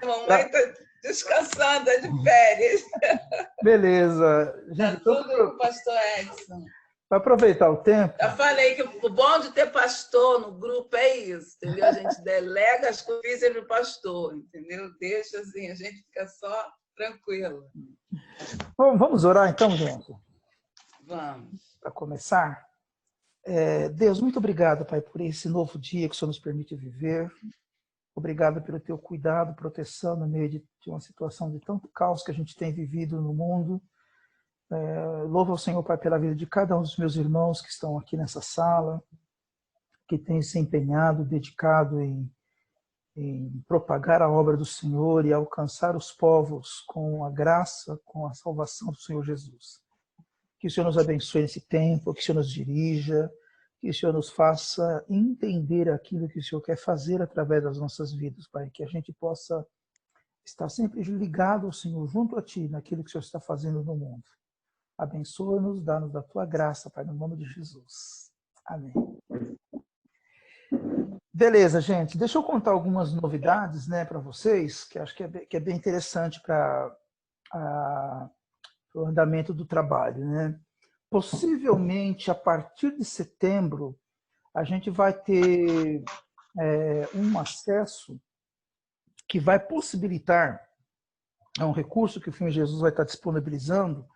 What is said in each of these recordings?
mamãe está descansando, tá de férias. Beleza. Gente, tá tudo com o pastor Edson. Para aproveitar o tempo... Já falei que o bom de ter pastor no grupo é isso, entendeu? A gente delega as coisas para o pastor, entendeu? Deixa assim, a gente fica só tranquilo. Bom, vamos orar então, gente? Vamos. Para começar. Deus, muito obrigado, Pai, por esse novo dia que o Senhor nos permite viver. Obrigado pelo teu cuidado, proteção no meio de uma situação de tanto caos que a gente tem vivido no mundo. Louvo ao Senhor, Pai, pela vida de cada um dos meus irmãos que estão aqui nessa sala, que tem se empenhado, dedicado em propagar a obra do Senhor e alcançar os povos com a graça, com a salvação do Senhor Jesus. Que o Senhor nos abençoe nesse tempo, que o Senhor nos dirija, que o Senhor nos faça entender aquilo que o Senhor quer fazer através das nossas vidas, Pai. Que a gente possa estar sempre ligado ao Senhor, junto a Ti, naquilo que o Senhor está fazendo no mundo. Abençoa-nos, dá-nos da Tua graça, Pai, no nome de Jesus. Amém. Beleza, gente. Deixa eu contar algumas novidades, né, para vocês, que acho que é bem interessante para o andamento do trabalho, né? Possivelmente, a partir de setembro, a gente vai ter um acesso que vai possibilitar, é um recurso que o Filme Jesus vai estar disponibilizando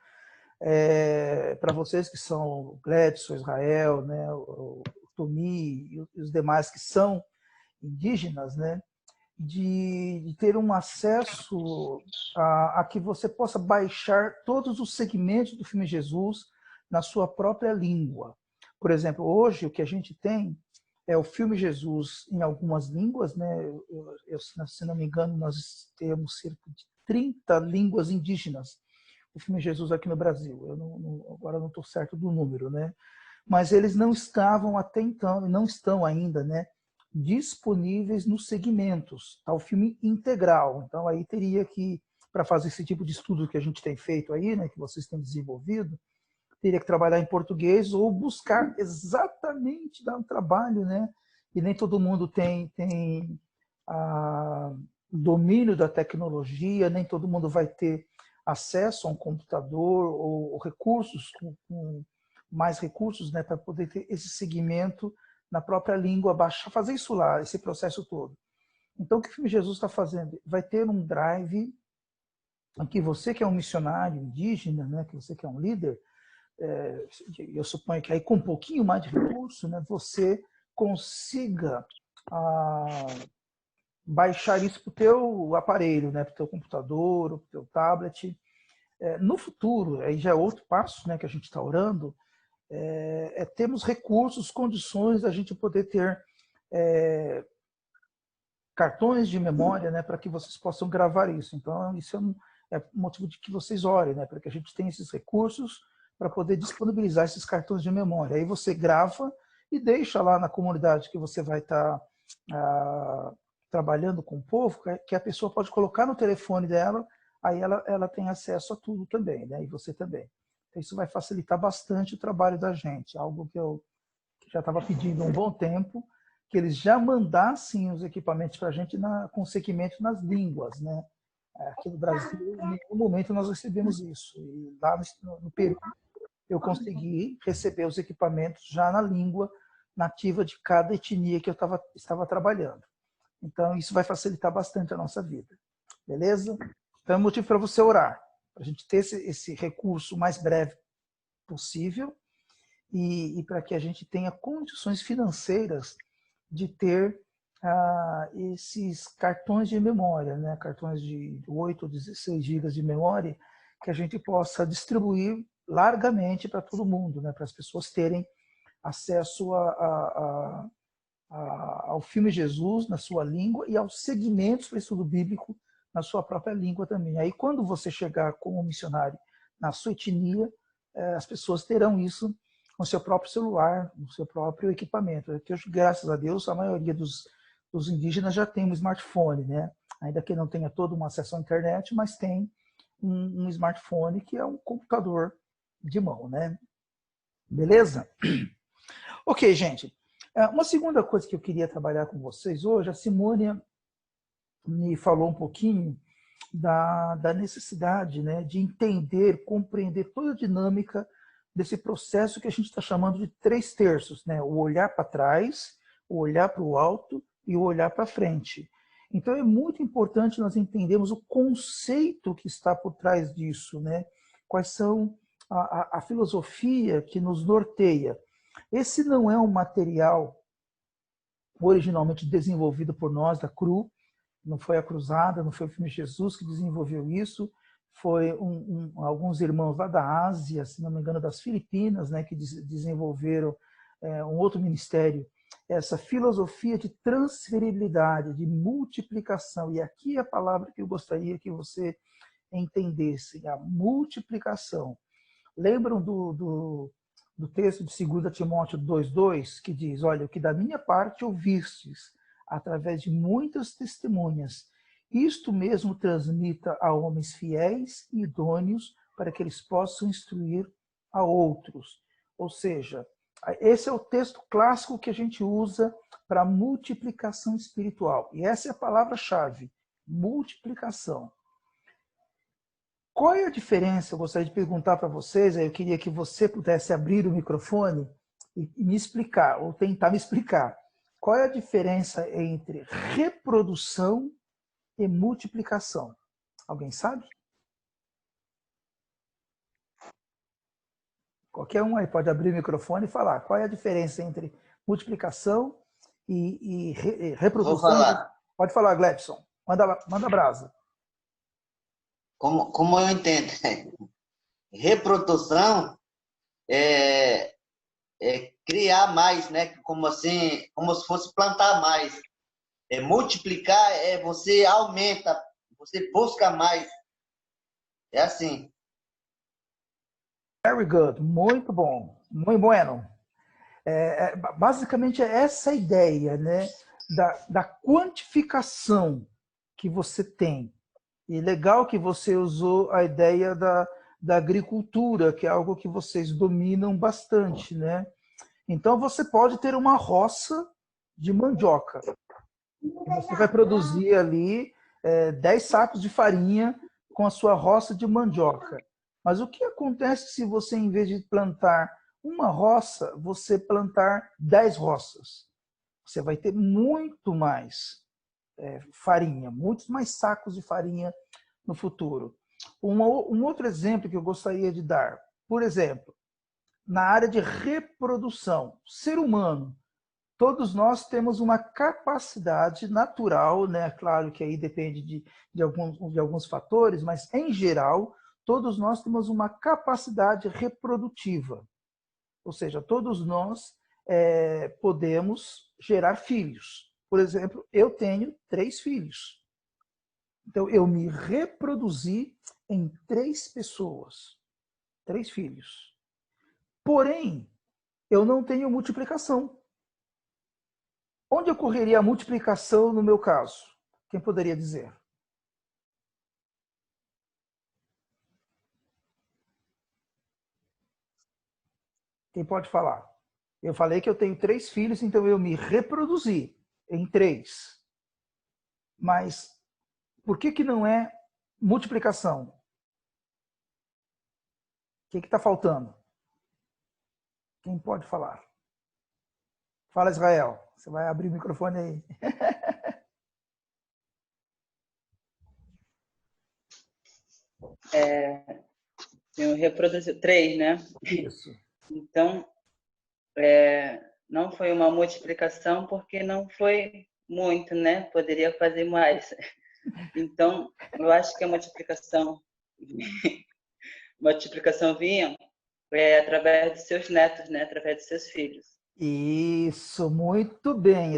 para vocês que são o Gledson, Israel, né, o Tomi e os demais que são indígenas, né, de ter um acesso a que você possa baixar todos os segmentos do Filme Jesus na sua própria língua. Por exemplo, hoje o que a gente tem é o Filme Jesus em algumas línguas, né? Se não me engano, nós temos cerca de 30 línguas indígenas o Filme Jesus aqui no Brasil. Agora não estou certo do número, né? Mas eles não estavam até então, não estão ainda, né, disponíveis nos segmentos, tá? O filme integral. Então aí teria que, para fazer esse tipo de estudo que a gente tem feito aí, né, que vocês têm desenvolvido, teria que trabalhar em português ou buscar exatamente dar um trabalho, né? E nem todo mundo tem domínio da tecnologia, nem todo mundo vai ter acesso a um computador ou recursos, com mais recursos, né, para poder ter esse segmento na própria língua, fazer isso lá, esse processo todo. Então, o que o Filme Jesus está fazendo? Vai ter um drive em que você que é um missionário indígena, né, que você que é um líder, eu suponho que aí com um pouquinho mais de recurso, né, você consiga baixar isso para o teu aparelho, né, para o teu computador, para o teu tablet. No futuro, aí já é outro passo, né, que a gente está orando, termos recursos, condições da gente poder ter cartões de memória, né, para que vocês possam gravar isso. Então, isso é motivo de que vocês orem, né, para que a gente tenha esses recursos para poder disponibilizar esses cartões de memória. Aí você grava e deixa lá na comunidade que você vai estar trabalhando com o povo, que a pessoa pode colocar no telefone dela, aí ela tem acesso a tudo também, né, e você também. Então, isso vai facilitar bastante o trabalho da gente, algo que eu já estava pedindo há um bom tempo, que eles já mandassem os equipamentos para a gente com segmento nas línguas, né? Aqui no Brasil, em nenhum momento nós recebemos isso. E lá no Peru, eu consegui receber os equipamentos já na língua nativa de cada etnia que eu estava trabalhando. Então, isso vai facilitar bastante a nossa vida. Beleza? Então, é motivo para você orar, para a gente ter esse recurso o mais breve possível e para que a gente tenha condições financeiras de ter esses cartões de memória, né? Cartões de 8 ou 16 gigas de memória, que a gente possa distribuir largamente para todo mundo, né? Para as pessoas terem acesso ao filme Jesus na sua língua e aos segmentos para estudo bíblico na sua própria língua também. Aí, quando você chegar como missionário na sua etnia, as pessoas terão isso no seu próprio celular, no seu próprio equipamento. Porque hoje, graças a Deus, a maioria dos indígenas já tem um smartphone, né? Ainda que não tenha todo um acesso à internet, mas tem um smartphone que é um computador de mão, né? Beleza? Ok, gente. Uma segunda coisa que eu queria trabalhar com vocês hoje, a Simônia me falou um pouquinho da necessidade, né, de entender, compreender toda a dinâmica desse processo que a gente está chamando de 3/3, né? O olhar para trás, o olhar para o alto e o olhar para frente. Então é muito importante nós entendermos o conceito que está por trás disso, né? Quais são a filosofia que nos norteia. Esse não é um material originalmente desenvolvido por nós, da CRU, não foi a Cruzada, não foi o filme Jesus que desenvolveu isso, foi alguns irmãos lá da Ásia, se não me engano, das Filipinas, né, que desenvolveram um outro ministério, essa filosofia de transferibilidade, de multiplicação. E aqui é a palavra que eu gostaria que você entendesse, a multiplicação. Lembram do texto de 2 Timóteo 2,2, que diz, olha, o que da minha parte ouvistes, através de muitas testemunhas, isto mesmo transmita a homens fiéis e idôneos para que eles possam instruir a outros. Ou seja, esse é o texto clássico que a gente usa para multiplicação espiritual. E essa é a palavra-chave, multiplicação. Qual é a diferença? Eu gostaria de perguntar para vocês, eu queria que você pudesse abrir o microfone e me explicar, ou tentar me explicar. Qual é a diferença entre reprodução e multiplicação? Alguém sabe? Qualquer um aí pode abrir o microfone e falar. Qual é a diferença entre multiplicação e reprodução? Vou falar. Pode falar, Glebson. Manda brasa. Como eu entendo, reprodução é criar mais, né? Como assim, como se fosse plantar mais. Multiplicar você aumenta, você busca mais. É assim. Very good, muito bom, muito bueno. Basicamente é essa a ideia, né, da quantificação que você tem. E legal que você usou a ideia da agricultura, que é algo que vocês dominam bastante, né? Então você pode ter uma roça de mandioca. E você vai produzir ali 10 sacos de farinha com a sua roça de mandioca. Mas o que acontece se você, em vez de plantar uma roça, você plantar 10 roças? Você vai ter muito mais farinha, muitos mais sacos de farinha no futuro. Um outro exemplo que eu gostaria de dar, por exemplo, na área de reprodução, ser humano, todos nós temos uma capacidade natural, né? Claro que aí depende de alguns fatores, mas em geral, todos nós temos uma capacidade reprodutiva. Ou seja, todos nós podemos gerar filhos. Por exemplo, eu tenho 3 filhos. Então, eu me reproduzi em 3 pessoas. 3 filhos. Porém, eu não tenho multiplicação. Onde ocorreria a multiplicação no meu caso? Quem poderia dizer? Quem pode falar? Eu falei que eu tenho 3 filhos, então eu me reproduzi em 3. Mas por que não é multiplicação? O que está faltando? Quem pode falar? Fala, Israel. Você vai abrir o microfone aí. Eu reproduzi 3, né? Isso. Então, não foi uma multiplicação porque não foi muito, né? Poderia fazer mais. Então, eu acho que a multiplicação vinha através dos seus netos, né? Através dos seus filhos. Isso, muito bem.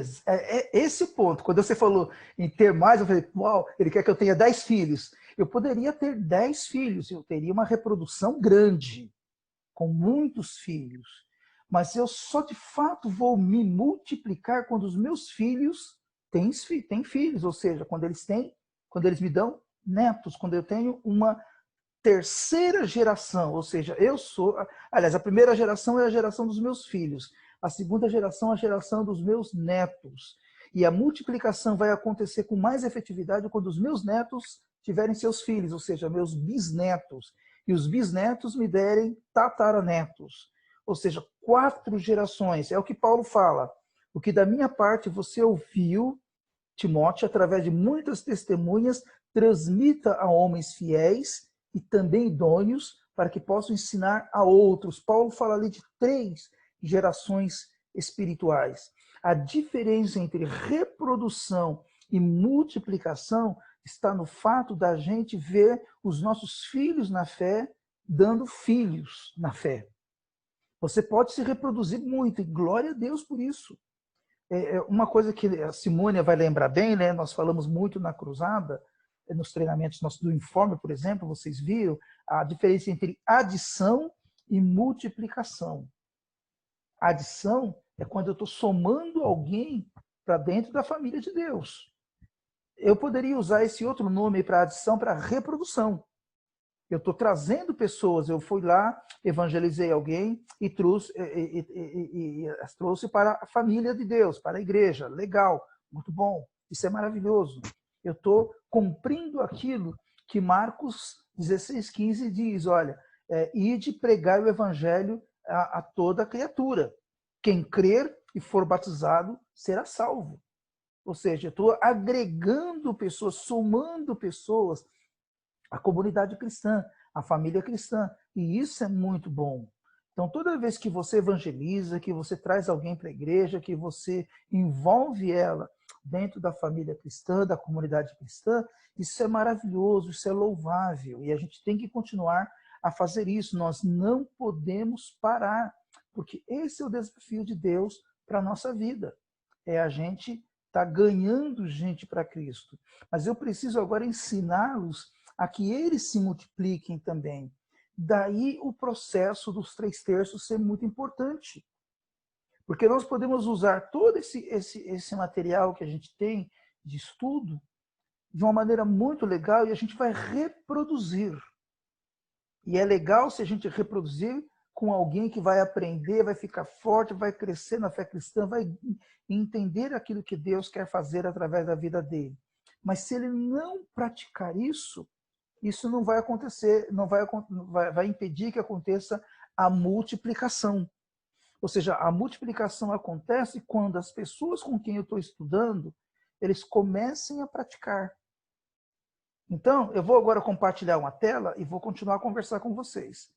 Esse ponto. Quando você falou em ter mais, eu falei, uau, ele quer que eu tenha 10 filhos. Eu poderia ter 10 filhos, eu teria uma reprodução grande, com muitos filhos. Mas eu só de fato vou me multiplicar quando os meus filhos têm filhos, ou seja, quando eles me dão netos, quando eu tenho uma terceira geração, ou seja, aliás, a primeira geração é a geração dos meus filhos, a segunda geração é a geração dos meus netos. E a multiplicação vai acontecer com mais efetividade quando os meus netos tiverem seus filhos, ou seja, meus bisnetos. E os bisnetos me derem tataranetos. Ou seja, 4 gerações. É o que Paulo fala. O que da minha parte você ouviu, Timóteo, através de muitas testemunhas, transmita a homens fiéis e também idôneos, para que possam ensinar a outros. Paulo fala ali de 3 gerações espirituais. A diferença entre reprodução e multiplicação está no fato da gente ver os nossos filhos na fé dando filhos na fé. Você pode se reproduzir muito, e glória a Deus por isso. Uma coisa que a Simônia vai lembrar bem, né? Nós falamos muito na cruzada, nos treinamentos nossos do Informe, por exemplo, vocês viram a diferença entre adição e multiplicação. Adição é quando eu estou somando alguém para dentro da família de Deus. Eu poderia usar esse outro nome para adição, para reprodução. Eu estou trazendo pessoas, eu fui lá, evangelizei alguém e trouxe para a família de Deus, para a igreja. Legal, muito bom, isso é maravilhoso. Eu estou cumprindo aquilo que Marcos 16,15 diz, olha, ide pregar o evangelho a toda criatura. Quem crer e for batizado será salvo. Ou seja, eu estou agregando pessoas, somando pessoas à comunidade cristã, à família cristã. E isso é muito bom. Então, toda vez que você evangeliza, que você traz alguém para a igreja, que você envolve ela dentro da família cristã, da comunidade cristã, isso é maravilhoso, isso é louvável. E a gente tem que continuar a fazer isso. Nós não podemos parar, porque esse é o desafio de Deus para a nossa vida. É a gente estar ganhando gente para Cristo. Mas eu preciso agora ensiná-los a que eles se multipliquem também. Daí o processo dos 3/3 ser muito importante. Porque nós podemos usar todo esse material que a gente tem de estudo de uma maneira muito legal e a gente vai reproduzir. E é legal se a gente reproduzir com alguém que vai aprender, vai ficar forte, vai crescer na fé cristã, vai entender aquilo que Deus quer fazer através da vida dele. Mas se ele não praticar isso, isso não vai acontecer, vai impedir que aconteça a multiplicação. Ou seja, a multiplicação acontece quando as pessoas com quem eu estou estudando, eles comecem a praticar. Então, eu vou agora compartilhar uma tela e vou continuar a conversar com vocês.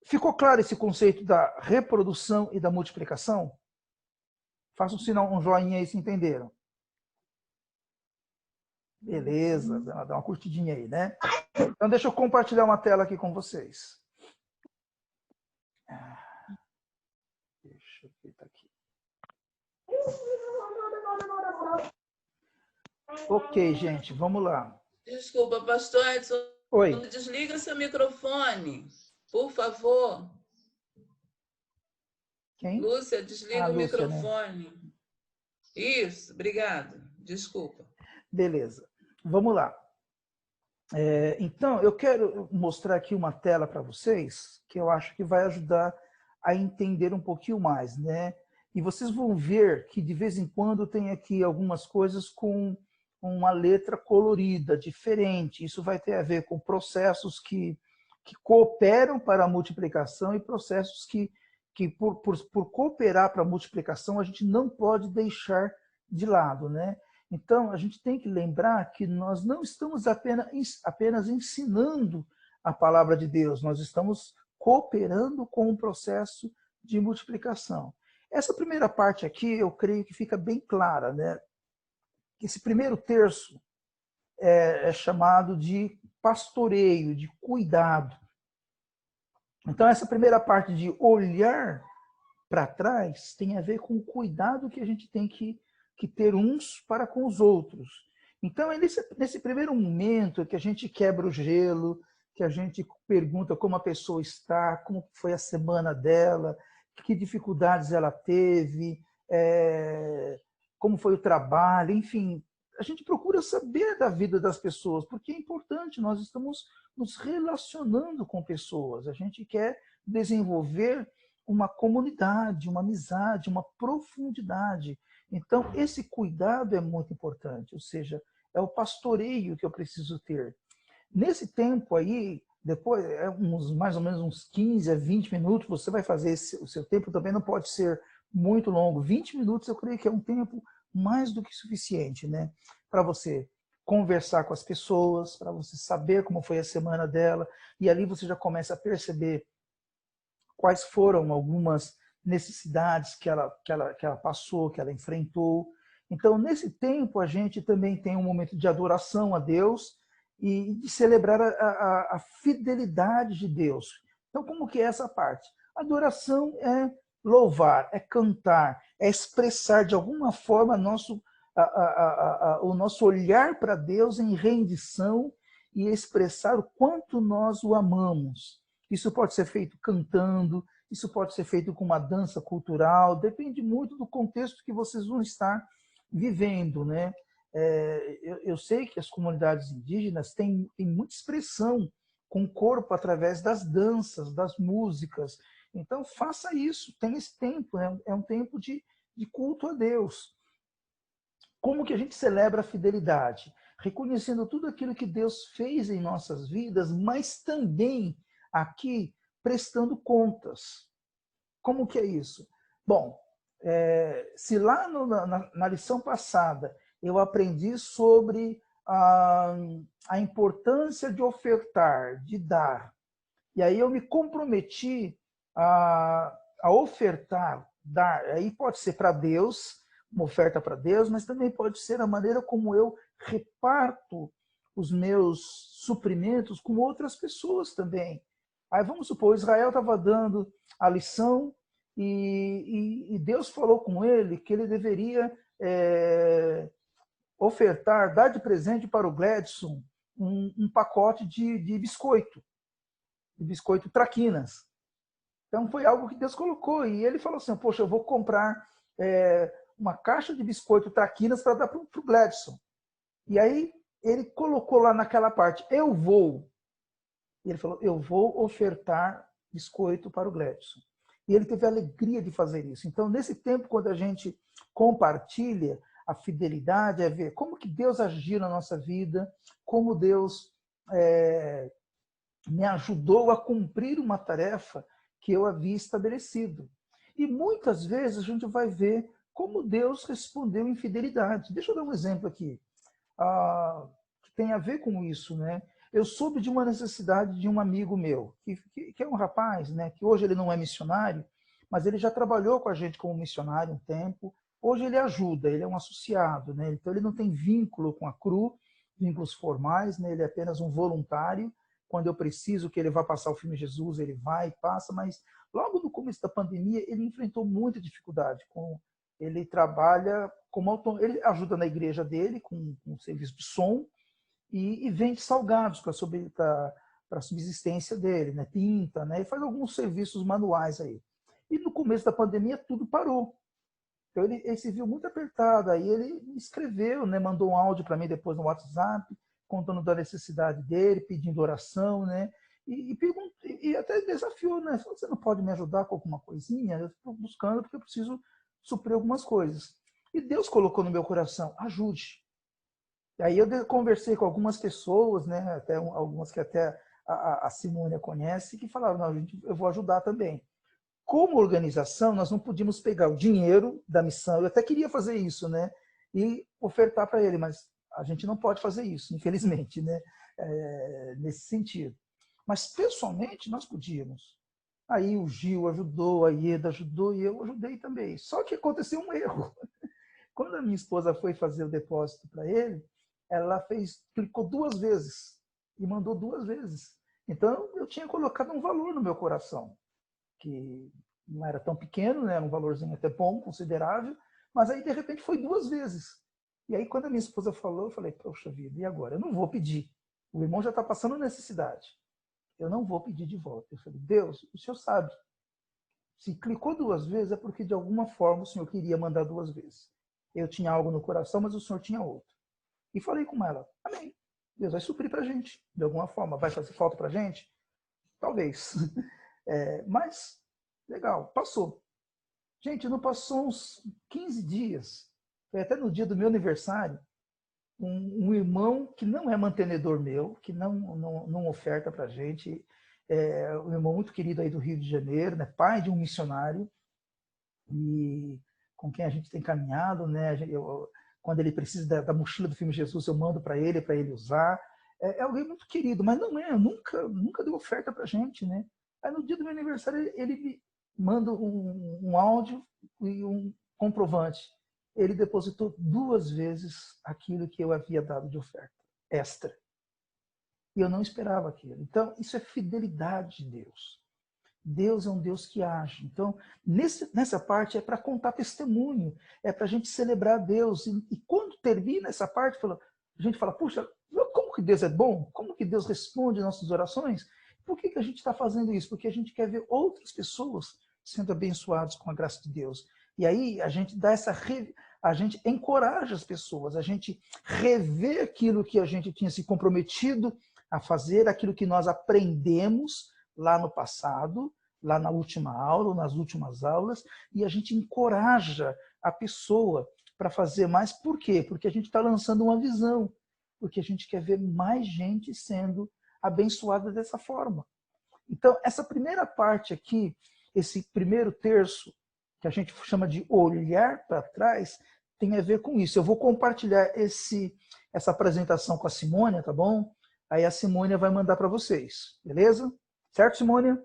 Ficou claro esse conceito da reprodução e da multiplicação? Faça um sinal, um joinha aí se entenderam. Beleza, dá uma curtidinha aí, né? Então, deixa eu compartilhar uma tela aqui com vocês. Deixa eu ver, tá aqui. Ok, gente, vamos lá. Desculpa, pastor Edson. Oi. Desliga seu microfone, por favor. Quem? Lúcia, desliga o Lúcia, microfone. Né? Isso, obrigada. Desculpa. Beleza, vamos lá. Então, eu quero mostrar aqui uma tela para vocês que eu acho que vai ajudar a entender um pouquinho mais, né? E vocês vão ver que de vez em quando tem aqui algumas coisas com uma letra colorida, diferente. Isso vai ter a ver com processos que cooperam para a multiplicação e processos que por cooperar para a multiplicação, a gente não pode deixar de lado, né? Então, a gente tem que lembrar que nós não estamos apenas ensinando a palavra de Deus, nós estamos cooperando com o processo de multiplicação. Essa primeira parte aqui, eu creio que fica bem clara, né? Esse primeiro terço é chamado de pastoreio, de cuidado. Então, essa primeira parte de olhar para trás tem a ver com o cuidado que a gente tem que ter uns para com os outros. Então, é nesse primeiro momento que a gente quebra o gelo, que a gente pergunta como a pessoa está, como foi a semana dela, que dificuldades ela teve, como foi o trabalho, enfim. A gente procura saber da vida das pessoas, porque é importante, nós estamos nos relacionando com pessoas. A gente quer desenvolver uma comunidade, uma amizade, uma profundidade. Então, esse cuidado é muito importante, ou seja, é o pastoreio que eu preciso ter. Nesse tempo aí, depois, mais ou menos uns 15 a 20 minutos, você vai fazer o seu tempo, também não pode ser muito longo. 20 minutos eu creio que é um tempo mais do que suficiente, né? Para você conversar com as pessoas, para você saber como foi a semana dela, e ali você já começa a perceber quais foram algumas necessidades que ela passou, que ela enfrentou. Então, nesse tempo, a gente também tem um momento de adoração a Deus e de celebrar a fidelidade de Deus. Então, como que é essa parte? Adoração é louvar, é cantar, é expressar de alguma forma o nosso olhar para Deus em rendição e expressar o quanto nós o amamos. Isso pode ser feito cantando, isso pode ser feito com uma dança cultural, depende muito do contexto que vocês vão estar vivendo, né? Eu sei que as comunidades indígenas têm muita expressão com o corpo através das danças, das músicas. Então, faça isso, tenha esse tempo, né? É um tempo de culto a Deus. Como que a gente celebra a fidelidade? Reconhecendo tudo aquilo que Deus fez em nossas vidas, mas também aqui prestando contas. Como que é isso? Bom, se lá na lição passada eu aprendi sobre a importância de ofertar, de dar, e aí eu me comprometi a ofertar, dar, aí pode ser para Deus, uma oferta para Deus, mas também pode ser a maneira como eu reparto os meus suprimentos com outras pessoas também. Aí vamos supor, Israel estava dando a lição e Deus falou com ele que ele deveria ofertar, dar de presente para o Gladson um pacote de biscoito traquinas. Então foi algo que Deus colocou e ele falou assim, poxa, eu vou comprar uma caixa de biscoito traquinas para dar para o Gladson. E aí ele colocou lá naquela parte, eu vou. E ele falou, eu vou ofertar biscoito para o Gladson. E ele teve a alegria de fazer isso. Então, nesse tempo, quando a gente compartilha a fidelidade, é ver como que Deus agiu na nossa vida, como Deus me ajudou a cumprir uma tarefa que eu havia estabelecido. E muitas vezes a gente vai ver como Deus respondeu em fidelidade. Deixa eu dar um exemplo aqui, que tem a ver com isso, né? Eu soube de uma necessidade de um amigo meu, que é um rapaz, né, que hoje ele não é missionário, mas ele já trabalhou com a gente como missionário um tempo. Hoje ele ajuda, ele é um associado, né? Então ele não tem vínculo com a CRU, vínculos formais, né? Ele é apenas um voluntário. Quando eu preciso que ele vá passar o filme Jesus, ele vai e passa, mas logo no começo da pandemia ele enfrentou muita dificuldade. Ele trabalha ele ajuda na igreja dele com o serviço de som, e vende salgados para a subsistência dele, né? Pinta, né? E faz alguns serviços manuais aí. E no começo da pandemia tudo parou. Então ele se viu muito apertado, aí ele escreveu, né? Mandou um áudio para mim depois no WhatsApp, contando da necessidade dele, pedindo oração, né? E até desafiou, né? Você não pode me ajudar com alguma coisinha? Eu estou buscando porque eu preciso suprir algumas coisas. E Deus colocou no meu coração, ajude. E aí eu conversei com algumas pessoas, né, até algumas que até a Simônia conhece, que falaram, não, eu vou ajudar também. Como organização, nós não podíamos pegar o dinheiro da missão, eu até queria fazer isso, né, e ofertar para ele, mas a gente não pode fazer isso, infelizmente, né, nesse sentido. Mas, pessoalmente, nós podíamos. Aí o Gil ajudou, a Ieda ajudou e eu ajudei também. Só que aconteceu um erro. Quando a minha esposa foi fazer o depósito para ele, ela clicou 2 vezes e mandou 2 vezes. Então, eu tinha colocado um valor no meu coração, que não era tão pequeno, né? Era um valorzinho até bom, considerável, mas aí, de repente, foi 2 vezes. E aí, quando a minha esposa falou, eu falei, poxa vida, e agora? Eu não vou pedir. O irmão já está passando necessidade. Eu não vou pedir de volta. Eu falei, Deus, o Senhor sabe. Se clicou 2 vezes, é porque, de alguma forma, o Senhor queria mandar 2 vezes. Eu tinha algo no coração, mas o Senhor tinha outro. E falei com ela, amém. Deus vai suprir para a gente, de alguma forma. Vai fazer falta para a gente? Talvez. Mas, legal, passou. Gente, não passou uns 15 dias. foi até no dia do meu aniversário, um irmão que não é mantenedor meu, que não oferta para a gente, um irmão muito querido aí do Rio de Janeiro, né, pai de um missionário, e com quem a gente tem caminhado, né, quando ele precisa da mochila do filme Jesus, eu mando para ele usar. É alguém muito querido, mas nunca deu oferta para a gente, né? Aí no dia do meu aniversário ele me manda um áudio e um comprovante. Ele depositou 2 vezes aquilo que eu havia dado de oferta, extra. E eu não esperava aquilo. Então, isso é fidelidade de Deus. Deus é um Deus que age. Então, nessa parte é para contar testemunho, é para a gente celebrar Deus. E quando termina essa parte, a gente fala, puxa, como que Deus é bom? Como que Deus responde nossas orações? Por que a gente está fazendo isso? Porque a gente quer ver outras pessoas sendo abençoadas com a graça de Deus. E aí a gente dá a gente encoraja as pessoas, a gente revê aquilo que a gente tinha se comprometido a fazer, aquilo que nós aprendemos lá no passado, lá na última aula, ou nas últimas aulas, e a gente encoraja a pessoa para fazer mais. Por quê? Porque a gente está lançando uma visão, porque a gente quer ver mais gente sendo abençoada dessa forma. Então, essa primeira parte aqui, esse primeiro terço, que a gente chama de olhar para trás, tem a ver com isso. Eu vou compartilhar essa apresentação com a Simônia, tá bom? Aí a Simônia vai mandar para vocês, beleza? Certo, Simônia?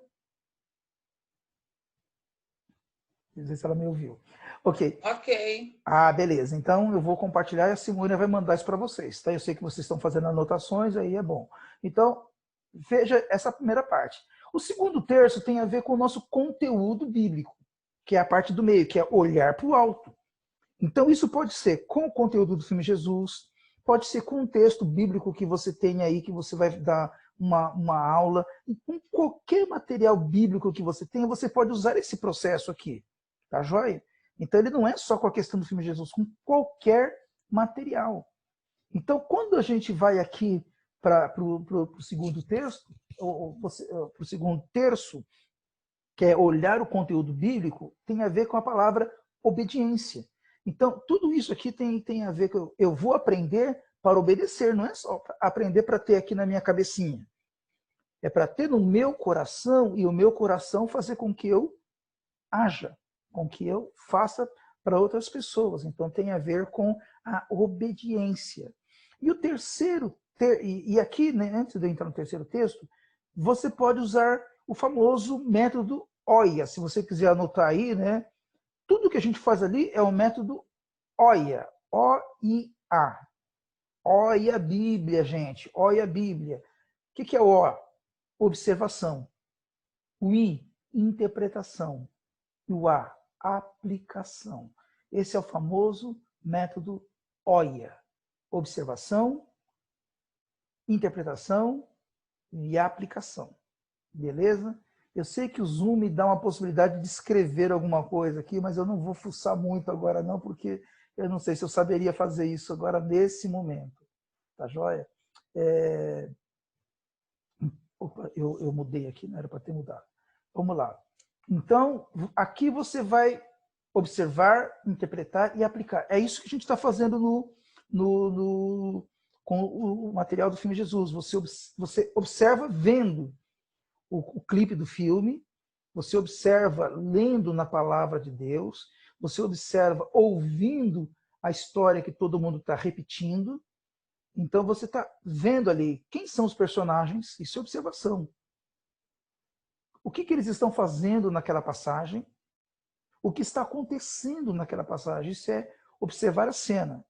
Não sei se ela me ouviu. Ok. Ok. Beleza. Então eu vou compartilhar e a Simônia vai mandar isso para vocês. Tá? Eu sei que vocês estão fazendo anotações, aí é bom. Então, veja essa primeira parte. O segundo terço tem a ver com o nosso conteúdo bíblico, que é a parte do meio, que é olhar para o alto. Então, isso pode ser com o conteúdo do filme Jesus, pode ser com um texto bíblico que você tem aí, que você vai dar uma aula, e com qualquer material bíblico que você tenha, você pode usar esse processo aqui, tá joia? Então ele não é só com a questão do filme Jesus, com qualquer material. Então quando a gente vai aqui para o segundo texto, para o segundo terço, que é olhar o conteúdo bíblico, tem a ver com a palavra obediência. Então tudo isso aqui tem a ver com eu vou aprender para obedecer, não é só aprender para ter aqui na minha cabecinha. É para ter no meu coração e o meu coração fazer com que eu haja, com que eu faça para outras pessoas. Então tem a ver com a obediência. E o terceiro, e aqui, né, antes de eu entrar no terceiro texto, você pode usar o famoso método OIA. Se você quiser anotar aí, né, tudo que a gente faz ali é o método OIA. O-I-A. OIA a Bíblia, gente. OIA a Bíblia. O que é o O? Observação. O I, interpretação. E o A, aplicação. Esse é o famoso método OIA. Observação, interpretação e aplicação. Beleza? Eu sei que o Zoom me dá uma possibilidade de escrever alguma coisa aqui, mas eu não vou fuçar muito agora não, porque eu não sei se eu saberia fazer isso agora nesse momento. Tá joia? Opa, eu mudei aqui, não era para ter mudado. Vamos lá. Então, aqui você vai observar, interpretar e aplicar. É isso que a gente está fazendo com o material do filme Jesus. Você observa vendo o clipe do filme, você observa lendo na palavra de Deus, você observa ouvindo a história que todo mundo está repetindo. Então você está vendo ali quem são os personagens, isso é observação. O que eles estão fazendo naquela passagem, o que está acontecendo naquela passagem, isso é observar a cena.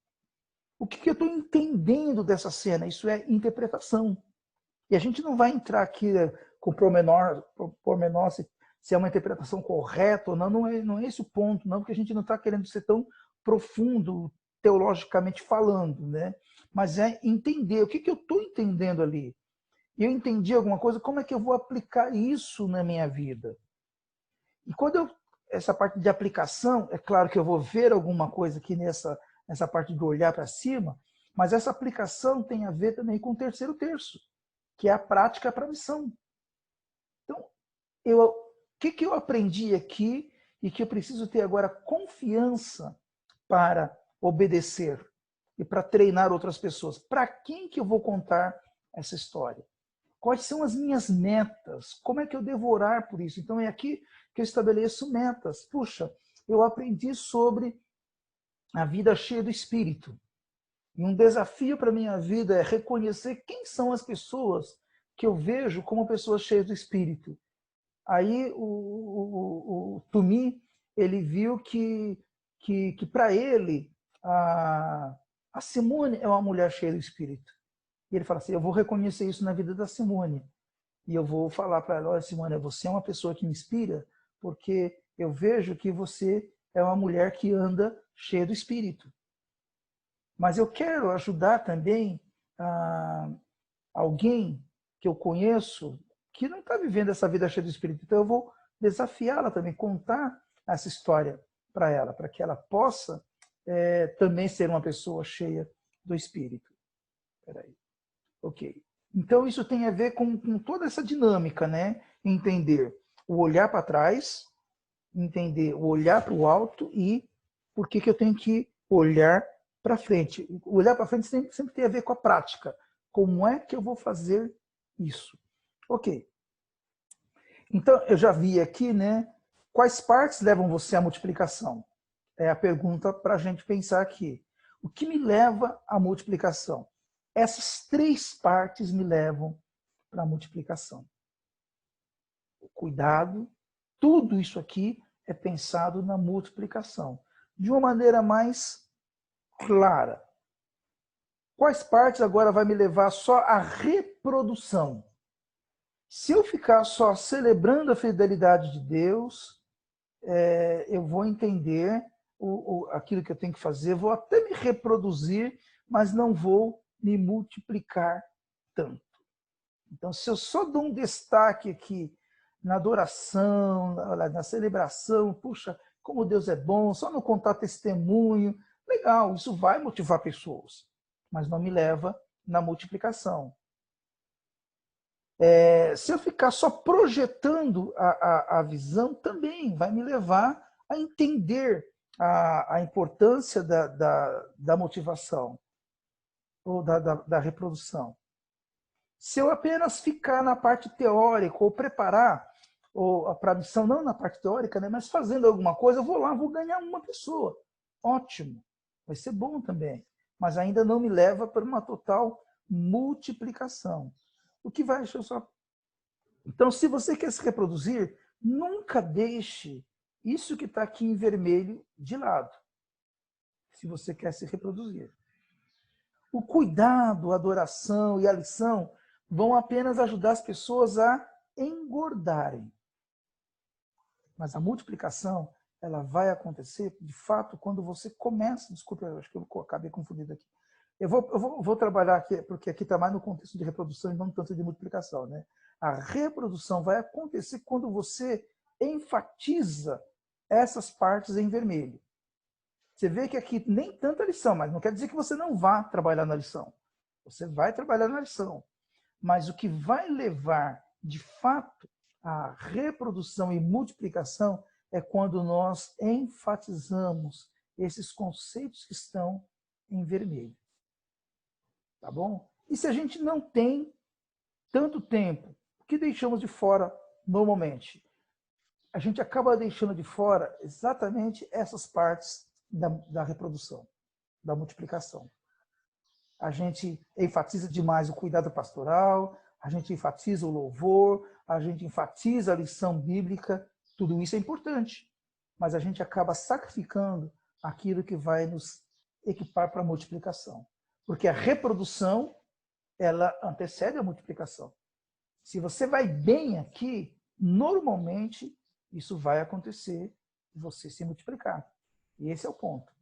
O que eu estou entendendo dessa cena, isso é interpretação. E a gente não vai entrar aqui com pormenor se é uma interpretação correta ou não, não é esse o ponto, não, porque a gente não está querendo ser tão profundo teologicamente falando, né? Mas é entender o que eu estou entendendo ali. Eu entendi alguma coisa, como é que eu vou aplicar isso na minha vida? E quando essa parte de aplicação, é claro que eu vou ver alguma coisa aqui nessa parte do olhar para cima, mas essa aplicação tem a ver também com o terceiro terço, que é a prática para a missão. Então, o que eu aprendi aqui e que eu preciso ter agora confiança para obedecer e para treinar outras pessoas. Para quem que eu vou contar essa história? Quais são as minhas metas? Como é que eu devo orar por isso? Então é aqui que eu estabeleço metas. Puxa, eu aprendi sobre a vida cheia do Espírito. E um desafio para a minha vida é reconhecer quem são as pessoas que eu vejo como pessoas cheias do Espírito. Aí o Tumi, ele viu que para ele, a Simone é uma mulher cheia do Espírito. E ele fala assim, eu vou reconhecer isso na vida da Simone. E eu vou falar para ela, olha, Simone, você é uma pessoa que me inspira, porque eu vejo que você é uma mulher que anda cheia do Espírito. Mas eu quero ajudar também alguém que eu conheço que não está vivendo essa vida cheia do Espírito. Então eu vou desafiá-la também, contar essa história para ela, para que ela possa também ser uma pessoa cheia do Espírito. Peraí. Ok. Então isso tem a ver com toda essa dinâmica, né? Entender o olhar para trás, entender o olhar para o alto e por que eu tenho que olhar para frente. O olhar para frente sempre tem a ver com a prática. Como é que eu vou fazer isso? Ok. Então, eu já vi aqui, né? Quais partes levam você à multiplicação? É a pergunta para a gente pensar aqui. O que me leva à multiplicação? Essas 3 partes me levam para a multiplicação. O cuidado, tudo isso aqui é pensado na multiplicação. De uma maneira mais clara. Quais partes agora vai me levar só à reprodução? Se eu ficar só celebrando a fidelidade de Deus, eu vou entender aquilo que eu tenho que fazer, vou até me reproduzir, mas não vou me multiplicar tanto. Então, se eu só dou um destaque aqui na adoração, na celebração, puxa, como Deus é bom, só no contar testemunho, legal, isso vai motivar pessoas, mas não me leva na multiplicação. Se eu ficar só projetando a visão, também vai me levar a entender a importância da motivação ou da reprodução. Se eu apenas ficar na parte teórica ou preparar para a missão, não na parte teórica, né, mas fazendo alguma coisa, eu vou lá, vou ganhar uma pessoa. Ótimo, vai ser bom também, mas ainda não me leva para uma total multiplicação. O que vai... Deixa eu só... Então, se você quer se reproduzir, nunca deixe isso que está aqui em vermelho de lado. Se você quer se reproduzir. O cuidado, a adoração e a lição vão apenas ajudar as pessoas a engordarem. Mas a multiplicação, ela vai acontecer, de fato, quando você começa... Desculpa, eu acho que eu acabei confundindo aqui. Eu vou trabalhar aqui, porque aqui está mais no contexto de reprodução e não tanto de multiplicação, né? A reprodução vai acontecer quando você enfatiza essas partes em vermelho. Você vê que aqui nem tanta lição, mas não quer dizer que você não vá trabalhar na lição. Você vai trabalhar na lição. Mas o que vai levar, de fato, à reprodução e multiplicação é quando nós enfatizamos esses conceitos que estão em vermelho. Tá bom? E se a gente não tem tanto tempo, o que deixamos de fora normalmente? A gente acaba deixando de fora exatamente essas partes da reprodução, da multiplicação. A gente enfatiza demais o cuidado pastoral, a gente enfatiza o louvor, a gente enfatiza a lição bíblica, tudo isso é importante, mas a gente acaba sacrificando aquilo que vai nos equipar para a multiplicação. Porque a reprodução, ela antecede a multiplicação. Se você vai bem aqui, normalmente isso vai acontecer e você se multiplicar. E esse é o ponto.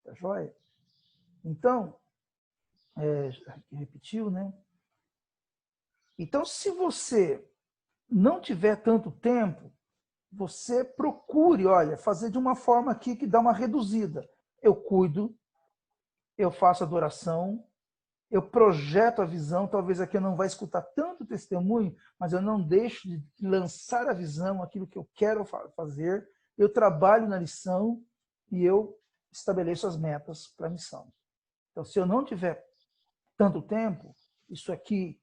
Tá joia? Então, repetiu, né? Então, se você não tiver tanto tempo, você procure, olha, fazer de uma forma aqui que dá uma reduzida. Eu cuido, eu faço adoração, eu projeto a visão, talvez aqui eu não vá escutar tanto testemunho, mas eu não deixo de lançar a visão, aquilo que eu quero fazer, eu trabalho na lição e eu estabeleço as metas para a missão. Então, se eu não tiver tanto tempo, isso aqui,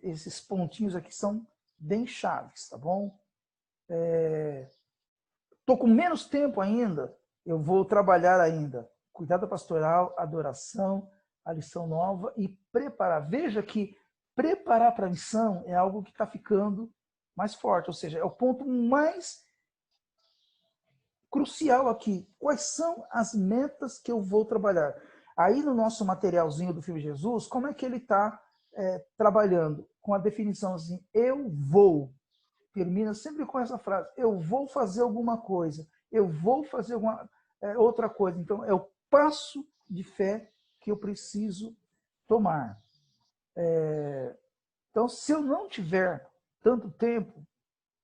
esses pontinhos aqui são bem chaves, tá bom? Estou com menos tempo ainda, eu vou trabalhar ainda. Cuidado pastoral, adoração, a lição nova e preparar. Veja que preparar para a missão é algo que está ficando mais forte, ou seja, é o ponto mais crucial aqui. Quais são as metas que eu vou trabalhar? Aí no nosso materialzinho do Filho Jesus, como é que ele está trabalhando? Com a definição assim, eu vou. Termina sempre com essa frase, eu vou fazer alguma coisa, eu vou fazer alguma outra coisa. Então, é o passo de fé que eu preciso tomar. Então, se eu não tiver tanto tempo,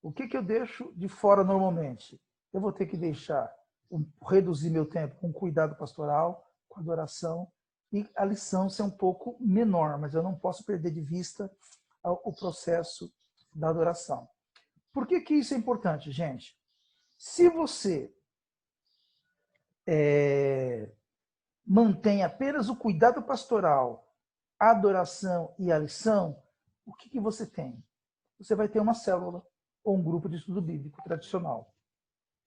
o que eu deixo de fora normalmente? Eu vou ter que reduzir meu tempo com cuidado pastoral, com adoração, e a lição ser um pouco menor, mas eu não posso perder de vista o processo da adoração. Por que isso é importante, gente? Se você mantém apenas o cuidado pastoral, a adoração e a lição, o que você tem? Você vai ter uma célula ou um grupo de estudo bíblico tradicional.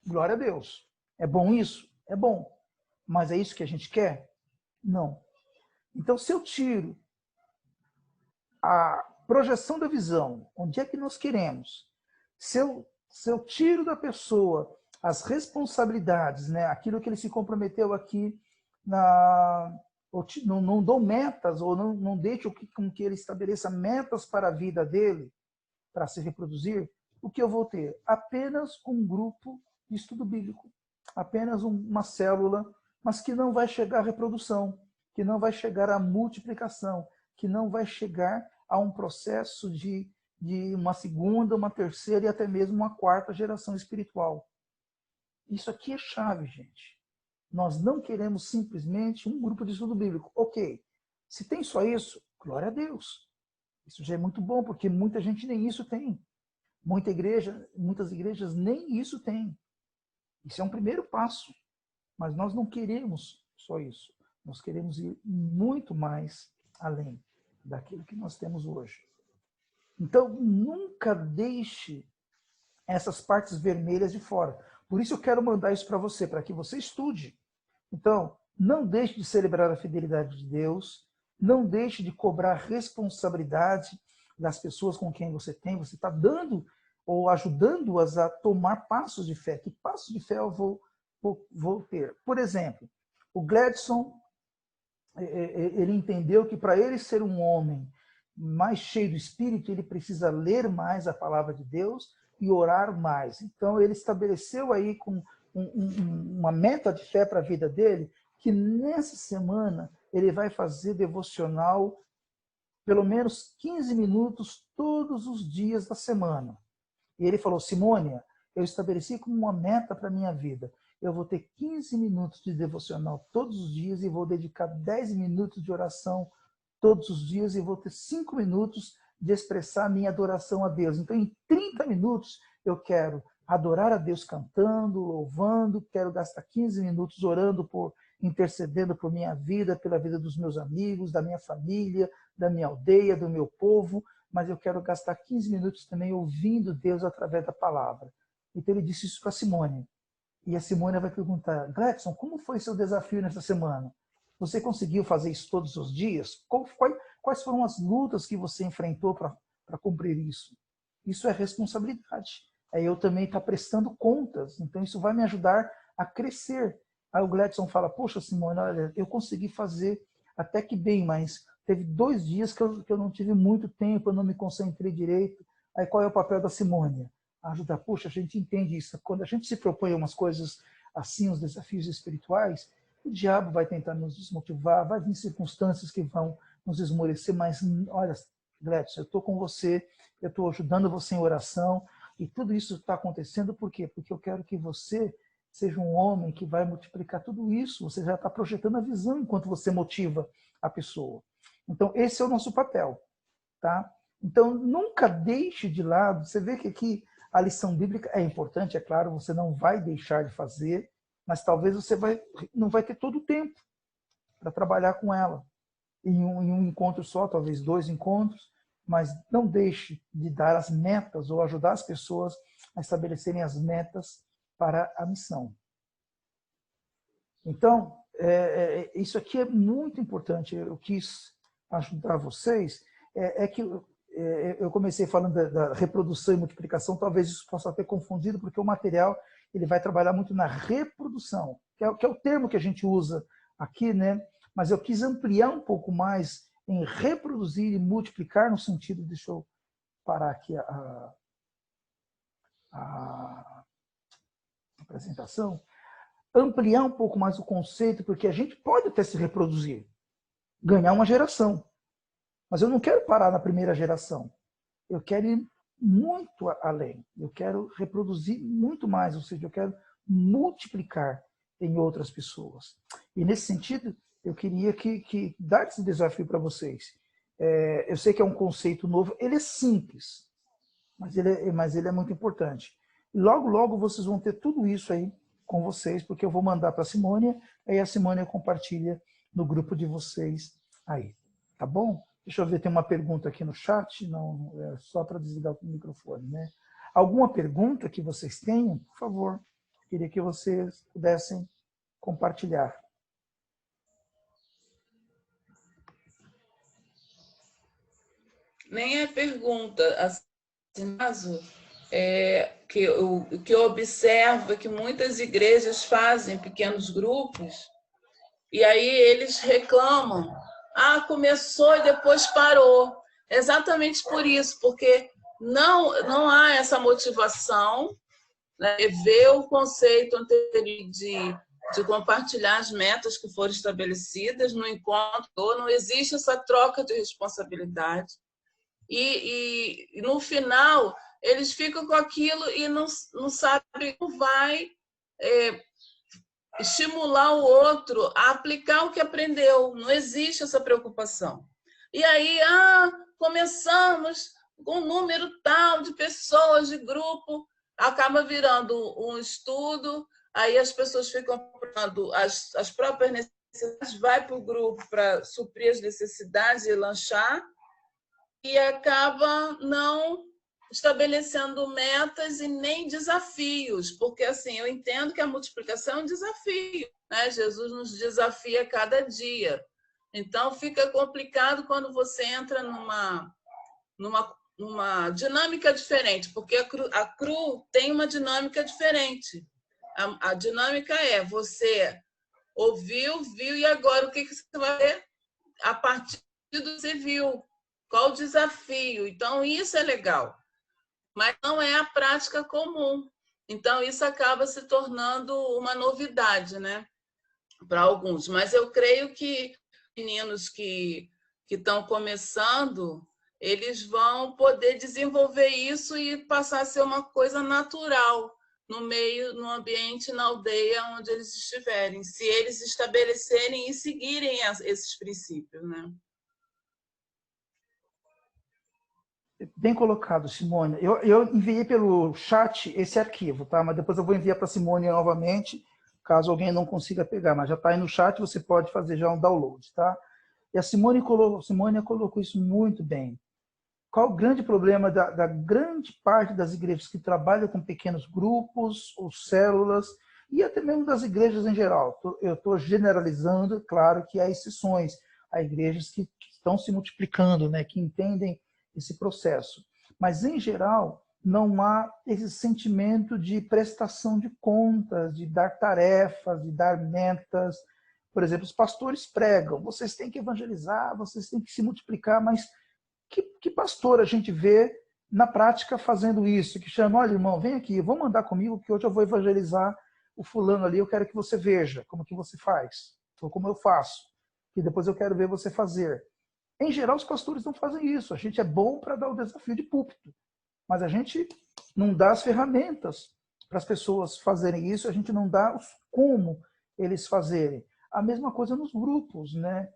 Glória a Deus. É bom isso? É bom. Mas é isso que a gente quer? Não. Então, se eu tiro a projeção da visão, onde é que nós queremos? Se eu tiro da pessoa as responsabilidades, né, aquilo que ele se comprometeu aqui, não dou metas, ou não deixo com que ele estabeleça metas para a vida dele, para se reproduzir, o que eu vou ter? Apenas um grupo de estudo bíblico, apenas uma célula, mas que não vai chegar à reprodução, que não vai chegar à multiplicação, que não vai chegar a um processo de uma segunda, uma terceira e até mesmo uma quarta geração espiritual. Isso aqui é chave, gente. Nós não queremos simplesmente um grupo de estudo bíblico. Ok, se tem só isso, glória a Deus. Isso já é muito bom, porque muita gente nem isso tem. Muitas igrejas nem isso têm. Isso é um primeiro passo. Mas nós não queremos só isso. Nós queremos ir muito mais além daquilo que nós temos hoje. Então, nunca deixe essas partes vermelhas de fora. Por isso eu quero mandar isso para você, para que você estude. Então, não deixe de celebrar a fidelidade de Deus, não deixe de cobrar responsabilidade das pessoas com quem você tem. Você está dando ou ajudando-as a tomar passos de fé. Que passos de fé eu vou ter? Por exemplo, o Gladson, ele entendeu que para ele ser um homem mais cheio do Espírito, ele precisa ler mais a palavra de Deus e orar mais. Então, ele estabeleceu aí com uma meta de fé para a vida dele, que nessa semana ele vai fazer devocional pelo menos 15 minutos todos os dias da semana. E ele falou, Simônia, eu estabeleci como uma meta para a minha vida. Eu vou ter 15 minutos de devocional todos os dias e vou dedicar 10 minutos de oração todos os dias e vou ter 5 minutos de expressar minha adoração a Deus. Então, em 30 minutos, eu quero adorar a Deus cantando, louvando, quero gastar 15 minutos orando, intercedendo por minha vida, pela vida dos meus amigos, da minha família, da minha aldeia, do meu povo, mas eu quero gastar 15 minutos também ouvindo Deus através da palavra. Então, ele disse isso para a Simone. E a Simone vai perguntar, Gladson, como foi seu desafio nessa semana? Você conseguiu fazer isso todos os dias? Quais foram as lutas que você enfrentou para cumprir isso? Isso é responsabilidade. É eu também estar prestando contas. Então, isso vai me ajudar a crescer. Aí o Gladson fala, poxa, Simone, olha, eu consegui fazer até que bem, mas teve 2 dias que eu não tive muito tempo, eu não me concentrei direito. Aí qual é o papel da Simone? Ajudar. Puxa, a gente entende isso. Quando a gente se propõe umas coisas assim, os desafios espirituais, o diabo vai tentar nos desmotivar, vai vir circunstâncias que vão nos esmorecer, mas olha, Gladson, eu estou com você, eu estou ajudando você em oração, e tudo isso está acontecendo por quê? Porque eu quero que você seja um homem que vai multiplicar tudo isso, você já está projetando a visão enquanto você motiva a pessoa. Então, esse é o nosso papel, tá? Então, nunca deixe de lado, você vê que aqui a lição bíblica é importante, é claro, você não vai deixar de fazer, mas talvez você não vai ter todo o tempo para trabalhar com ela. Em um encontro só, talvez 2 encontros, mas não deixe de dar as metas ou ajudar as pessoas a estabelecerem as metas para a missão. Então, isso aqui é muito importante. Eu quis ajudar vocês. Que eu comecei falando da reprodução e multiplicação, talvez isso possa ter confundido, porque o material ele vai trabalhar muito na reprodução, que é o termo que a gente usa aqui, né? Mas eu quis ampliar um pouco mais em reproduzir e multiplicar no sentido, deixa eu parar aqui a apresentação, ampliar um pouco mais o conceito, porque a gente pode até se reproduzir, ganhar uma geração. Mas eu não quero parar na primeira geração. Eu quero ir muito além. Eu quero reproduzir muito mais, ou seja, eu quero multiplicar em outras pessoas. E nesse sentido, eu queria dar esse desafio para vocês. Eu sei que é um conceito novo, ele é simples, mas ele é muito importante. E logo, logo vocês vão ter tudo isso aí com vocês, porque eu vou mandar para a Simônia, aí a Simônia compartilha no grupo de vocês aí. Tá bom? Deixa eu ver, tem uma pergunta aqui no chat, não, é só para desligar o microfone, né? Alguma pergunta que vocês tenham, por favor, queria que vocês pudessem compartilhar. Nem é pergunta, assim, que eu observo é que muitas igrejas fazem pequenos grupos e aí eles reclamam, começou e depois parou. Exatamente por isso, porque não há essa motivação, né, ver o conceito anterior de compartilhar as metas que foram estabelecidas no encontro, não existe essa troca de responsabilidade. E no final, eles ficam com aquilo e não sabem como vai estimular o outro a aplicar o que aprendeu. Não existe essa preocupação. E aí, começamos com um número tal de pessoas, de grupo, acaba virando um estudo, aí as pessoas ficam procurando as próprias necessidades, vai para o grupo para suprir as necessidades e lanchar, e acaba não estabelecendo metas e nem desafios, porque assim, eu entendo que a multiplicação é um desafio, né? Jesus nos desafia a cada dia. Então, fica complicado quando você entra numa dinâmica diferente, porque a CRU tem uma dinâmica diferente. A dinâmica é, você ouviu, viu, e agora o que você vai ver a partir do que você viu? Qual o desafio? Então, isso é legal, mas não é a prática comum. Então, isso acaba se tornando uma novidade, né, para alguns. Mas eu creio que meninos que estão começando, eles vão poder desenvolver isso e passar a ser uma coisa natural no meio, no ambiente, na aldeia onde eles estiverem, se eles estabelecerem e seguirem esses princípios, né? Bem colocado, Simone. Eu enviei pelo chat esse arquivo, tá? Mas depois eu vou enviar para a Simone novamente, caso alguém não consiga pegar. Mas já está aí no chat, você pode fazer já um download, tá? E a Simone colocou isso muito bem. Qual o grande problema da grande parte das igrejas que trabalham com pequenos grupos ou células, e até mesmo das igrejas em geral? Eu estou generalizando, claro que há exceções. Há igrejas que estão se multiplicando, né? Que entendem esse processo. Mas, em geral, não há esse sentimento de prestação de contas, de dar tarefas, de dar metas. Por exemplo, os pastores pregam, vocês têm que evangelizar, vocês têm que se multiplicar, mas que pastor a gente vê na prática fazendo isso? Que chama, olha, irmão, vem aqui, vamos andar comigo, que hoje eu vou evangelizar o fulano ali, eu quero que você veja como que você faz, ou como eu faço, que depois eu quero ver você fazer. Em geral, os pastores não fazem isso. A gente é bom para dar o desafio de púlpito, mas a gente não dá as ferramentas para as pessoas fazerem isso, a gente não dá os como eles fazerem. A mesma coisa nos grupos, né?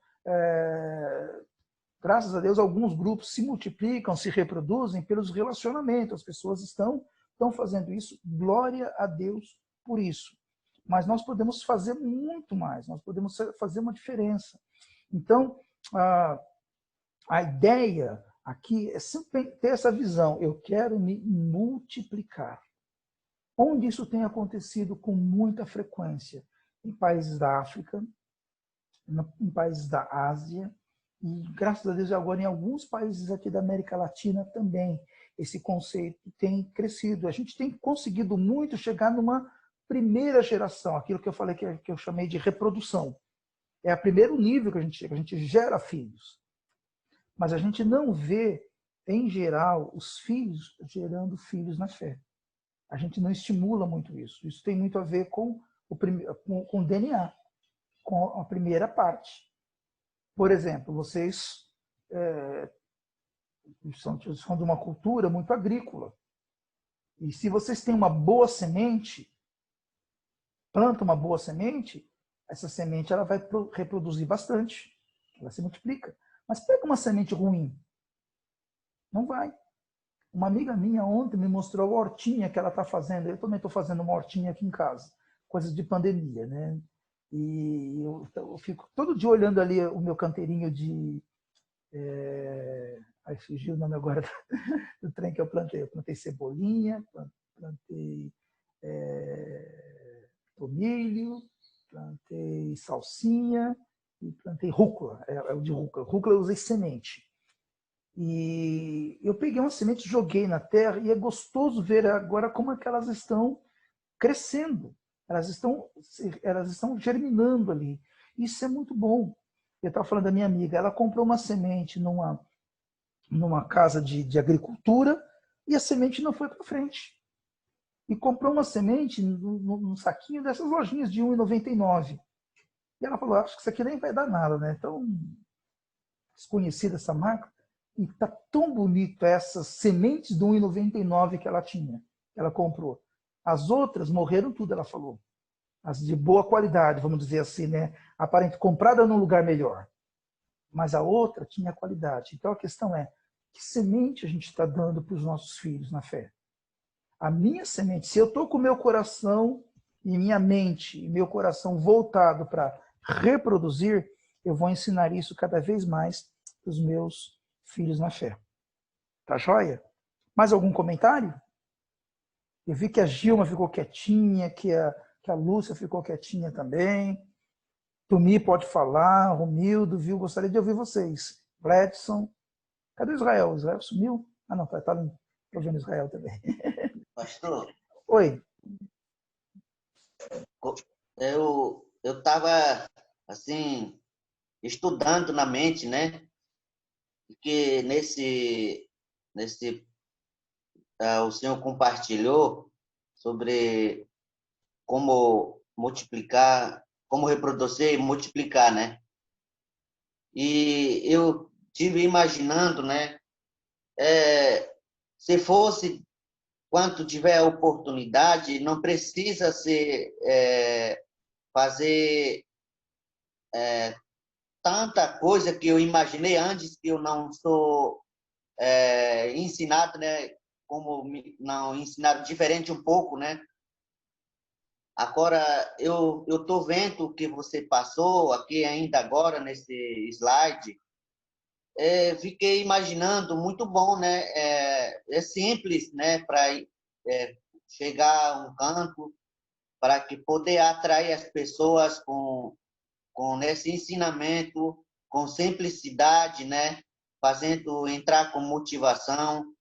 Graças a Deus, alguns grupos se multiplicam, se reproduzem pelos relacionamentos. As pessoas estão fazendo isso. Glória a Deus por isso. mas nós podemos fazer muito mais, nós podemos fazer uma diferença. Então, a ideia aqui é sempre ter essa visão, eu quero me multiplicar. Onde isso tem acontecido com muita frequência? Em países da África, em países da Ásia, e graças a Deus agora em alguns países aqui da América Latina também, esse conceito tem crescido. A gente tem conseguido muito chegar numa primeira geração, aquilo que eu falei que eu chamei de reprodução. É o primeiro nível que a gente chega, a gente gera filhos. Mas a gente não vê, em geral, os filhos gerando filhos na fé. A gente não estimula muito isso. Isso tem muito a ver com o DNA, com a primeira parte. Por exemplo, vocês são de uma cultura muito agrícola. E se vocês têm uma boa semente, planta uma boa semente, essa semente ela vai reproduzir bastante. Ela se multiplica. Mas pega uma semente ruim. Não vai. Uma amiga minha ontem me mostrou a hortinha que ela está fazendo. Eu também estou fazendo uma hortinha aqui em casa. Coisas de pandemia, né? E eu fico todo dia olhando ali o meu canteirinho de... Aí fugiu o nome agora do trem que eu plantei. Eu plantei cebolinha, plantei tomilho, plantei salsinha e plantei rúcula. É o de rúcula. Rúcula eu usei semente. E eu peguei uma semente, joguei na terra e é gostoso ver agora como é que elas estão crescendo. Elas estão germinando ali. Isso é muito bom. Eu estava falando da minha amiga, ela comprou uma semente numa casa de agricultura e a semente não foi para frente. E comprou uma semente num saquinho dessas lojinhas de R$1,99. E ela falou, acho que isso aqui nem vai dar nada, né? Tão desconhecida essa marca. E está tão bonito essas sementes do R$1,99 que ela tinha, que ela comprou. As outras morreram tudo, ela falou. As de boa qualidade, vamos dizer assim, né? Aparente, comprada num lugar melhor. Mas a outra tinha qualidade. Então a questão é, que semente a gente está dando para os nossos filhos na fé? A minha semente, se eu estou com o meu coração e minha mente e meu coração voltado para reproduzir, eu vou ensinar isso cada vez mais para os meus filhos na fé. Tá joia? Mais algum comentário? Eu vi que a Gilma ficou quietinha, que a Lúcia ficou quietinha também. Tumi pode falar, Romildo, viu? Gostaria de ouvir vocês. Gladson. Cadê o Israel? O Israel sumiu? Ah, não, tá vendo Israel também. Pastor, Oi. eu estava, assim, estudando na mente, né? Porque o Senhor compartilhou sobre como multiplicar, como reproduzir e multiplicar, né? E eu tive imaginando, né? Se fosse, quando tiver oportunidade, não precisa fazer tanta coisa que eu imaginei antes, que eu não sou ensinado, né? Como não ensinaram diferente um pouco, né? Agora, eu estou vendo o que você passou aqui ainda agora nesse slide. Fiquei imaginando, muito bom, né? É simples, né? Para chegar a um canto, para que poder atrair as pessoas com esse ensinamento, com simplicidade, né? Fazendo entrar com motivação,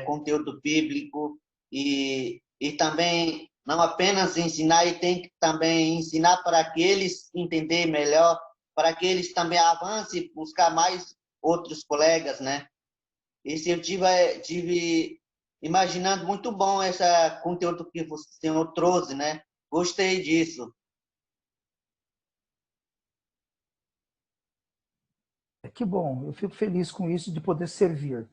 conteúdo bíblico e também não apenas ensinar, e tem que também ensinar para que eles entenderem melhor, para que eles também avancem e buscar mais outros colegas, né? Isso eu tive imaginando muito bom esse conteúdo que o senhor trouxe, né? Gostei disso. Que bom, eu fico feliz com isso de poder servir.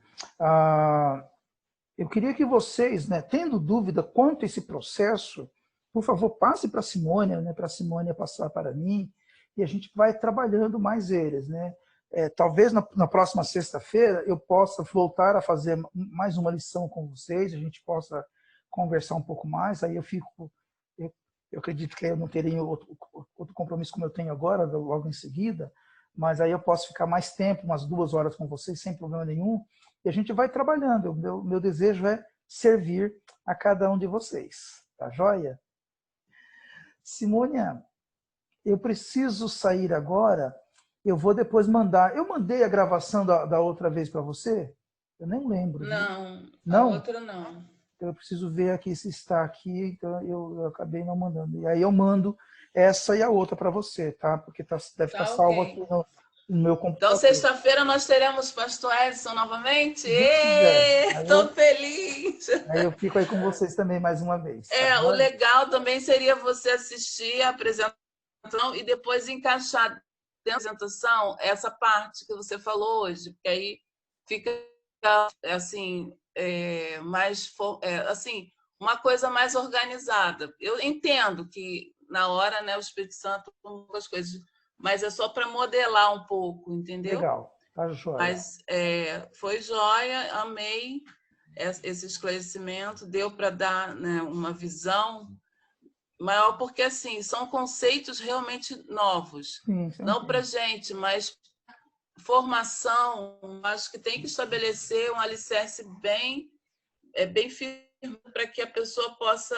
Eu queria que vocês, né, tendo dúvida quanto a esse processo, por favor, passe para a Simônia, né, para a Simônia passar para mim, e a gente vai trabalhando mais eles, né? Talvez na próxima sexta-feira eu possa voltar a fazer mais uma lição com vocês, a gente possa conversar um pouco mais, aí eu Eu acredito que eu não terei outro compromisso como eu tenho agora, logo em seguida, mas aí eu posso ficar mais tempo, umas 2 horas com vocês, sem problema nenhum, e a gente vai trabalhando. O meu desejo é servir a cada um de vocês, tá joia? Simônia, eu preciso sair agora, eu vou depois mandar. Eu mandei a gravação da outra vez para você? Eu nem lembro. Não, não? A outra não. Eu preciso ver aqui se está aqui, então eu acabei não mandando. E aí eu mando essa e a outra para você, tá? Porque deve estar salvo aqui no meu computador. Então, sexta-feira nós teremos Pastor Edson novamente? Estou feliz! Aí eu fico aí com vocês também mais uma vez. Tá? O legal também seria você assistir a apresentação e depois encaixar dentro da apresentação essa parte que você falou hoje, porque aí fica assim, assim, uma coisa mais organizada. Eu entendo que na hora, né, o Espírito Santo as coisas, mas é só para modelar um pouco, entendeu? Legal, tá joia. Mas foi joia, amei esse esclarecimento, deu para dar, né, uma visão maior, porque assim são conceitos realmente novos, sim, não para gente, mas formação, acho que tem que estabelecer um alicerce bem firme para que a pessoa possa...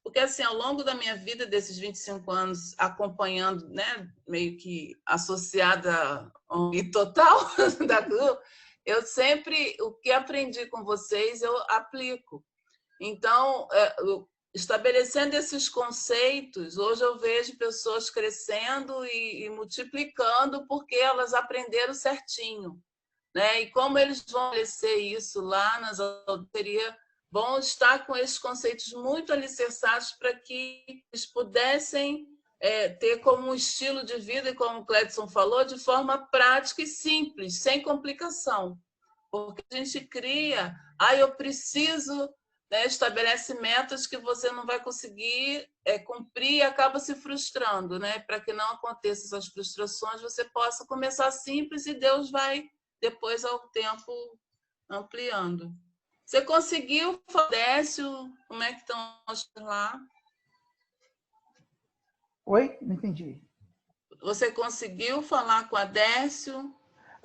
Porque, assim, ao longo da minha vida, desses 25 anos, acompanhando, né, meio que associada e total da CRU, eu sempre, o que aprendi com vocês, eu aplico. Então, estabelecendo esses conceitos, hoje eu vejo pessoas crescendo e multiplicando porque elas aprenderam certinho, né? E como eles vão estabelecer isso lá nas autorias, vão estar com esses conceitos muito alicerçados para que eles pudessem ter como um estilo de vida, e como o Cledson falou, de forma prática e simples, sem complicação. Porque a gente cria, eu preciso... estabelece metas que você não vai conseguir cumprir e acaba se frustrando, né? Para que não aconteçam essas frustrações, você possa começar simples e Deus vai, depois, ao tempo, ampliando. Você conseguiu, Décio? Como é que estão as coisas lá? Oi? Não entendi. Você conseguiu falar com a Décio?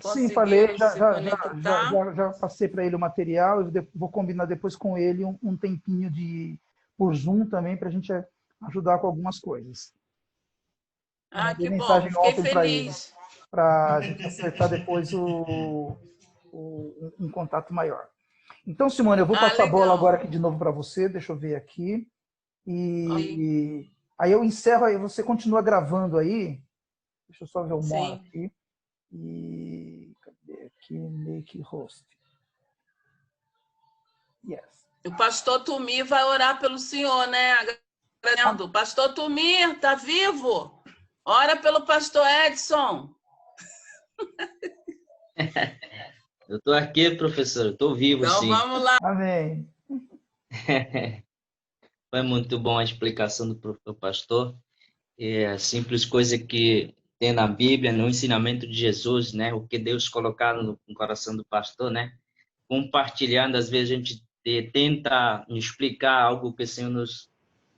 Sim, falei, já passei para ele o material, eu vou combinar depois com ele um tempinho por Zoom também, para a gente ajudar com algumas coisas. Que bom, fiquei feliz. Para a gente acertar depois um contato maior. Então, Simone, eu vou passar a bola agora aqui de novo para você, deixa eu ver aqui. Aí eu encerro, aí você continua gravando aí. Deixa eu só ver o modo aqui. E cadê aqui? Make host. Yes. O pastor Tumi vai orar pelo senhor, né? O pastor Tumi, tá vivo? Ora pelo pastor Edson. Eu estou aqui, professor, eu estou vivo, então, sim. Então vamos lá. Amém. Foi muito bom a explicação do pastor. É a simples coisa que tem na Bíblia, no ensinamento de Jesus, né? O que Deus colocaram no coração do pastor, né? Compartilhando, às vezes a gente tenta explicar algo que o Senhor nos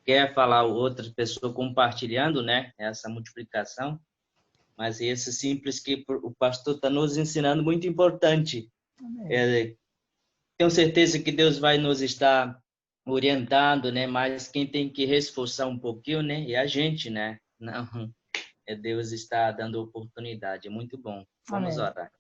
quer falar, outra pessoa compartilhando, né? Essa multiplicação. Mas esse simples que o pastor está nos ensinando, muito importante. Tenho certeza que Deus vai nos estar orientando, né? Mas quem tem que reforçar um pouquinho, né? É a gente, né? Não, Deus está dando oportunidade. É muito bom. Vamos orar.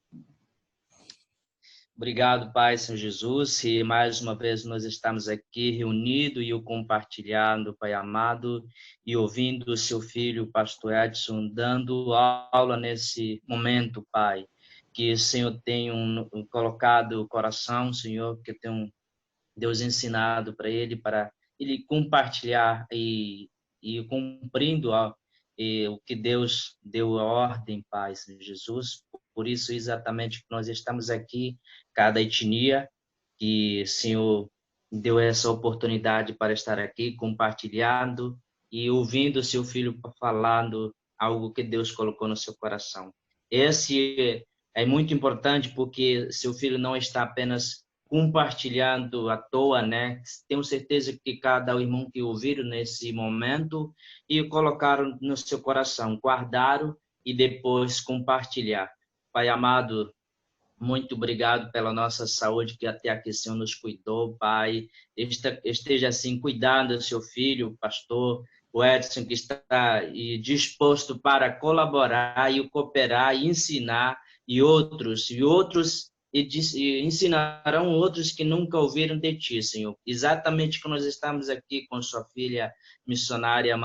Obrigado, Pai, Senhor Jesus, e mais uma vez nós estamos aqui reunidos e compartilhando, Pai amado, e ouvindo o seu filho, o pastor Edson, dando aula nesse momento, Pai, que o Senhor tem colocado o coração, Senhor, que tem Deus ensinado para ele compartilhar e cumprindo o que Deus deu a ordem, Pai, Senhor Jesus. Por isso, exatamente, nós estamos aqui, cada etnia, que o Senhor deu essa oportunidade para estar aqui, compartilhando e ouvindo o seu filho falando algo que Deus colocou no seu coração. Esse é muito importante porque seu filho não está apenas compartilhando à toa, né? Tenho certeza que cada irmão que ouviram nesse momento e colocaram no seu coração, guardaram e depois compartilhar. Pai amado, muito obrigado pela nossa saúde, que até aqui o Senhor nos cuidou, Pai. Esteja assim cuidando do seu filho, pastor, o Edson, que está disposto para colaborar e cooperar e ensinar, e ensinarão outros que nunca ouviram de ti, Senhor. Exatamente que nós estamos aqui com sua filha missionária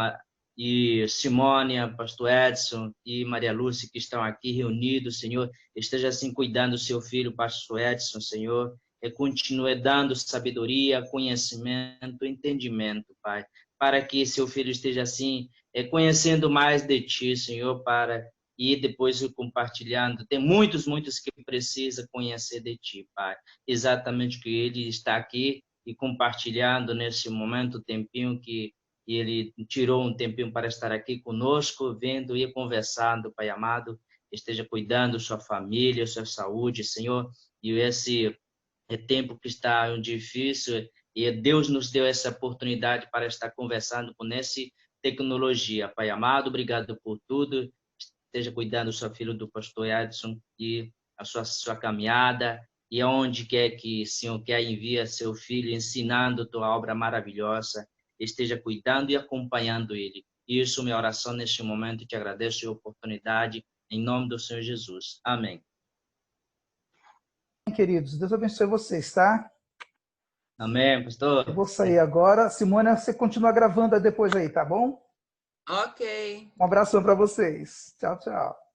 e Simônia, pastor Edson e Maria Lúcia, que estão aqui reunidos, Senhor. Esteja assim cuidando do seu filho, pastor Edson, Senhor. E continue dando sabedoria, conhecimento, entendimento, Pai, para que seu filho esteja assim conhecendo mais de ti, Senhor, para e depois compartilhando. Tem muitos que precisam conhecer de ti, Pai. Exatamente que ele está aqui e compartilhando nesse momento, o tempinho que ele tirou um tempinho para estar aqui conosco, vendo e conversando, Pai amado. Esteja cuidando sua família, sua saúde, Senhor. E esse tempo que está difícil, e Deus nos deu essa oportunidade para estar conversando com essa tecnologia. Pai amado, obrigado por tudo. Esteja cuidando do seu filho, do pastor Edson, e a sua caminhada, e aonde quer que o Senhor quer envia seu filho, ensinando tua obra maravilhosa, esteja cuidando e acompanhando ele. Isso, minha oração neste momento, te agradeço a oportunidade, em nome do Senhor Jesus. Amém. Queridos, Deus abençoe vocês, tá? Amém, pastor. Eu vou sair agora. Simônia, você continua gravando depois aí, tá bom? Ok. Um abração para vocês. Tchau, tchau.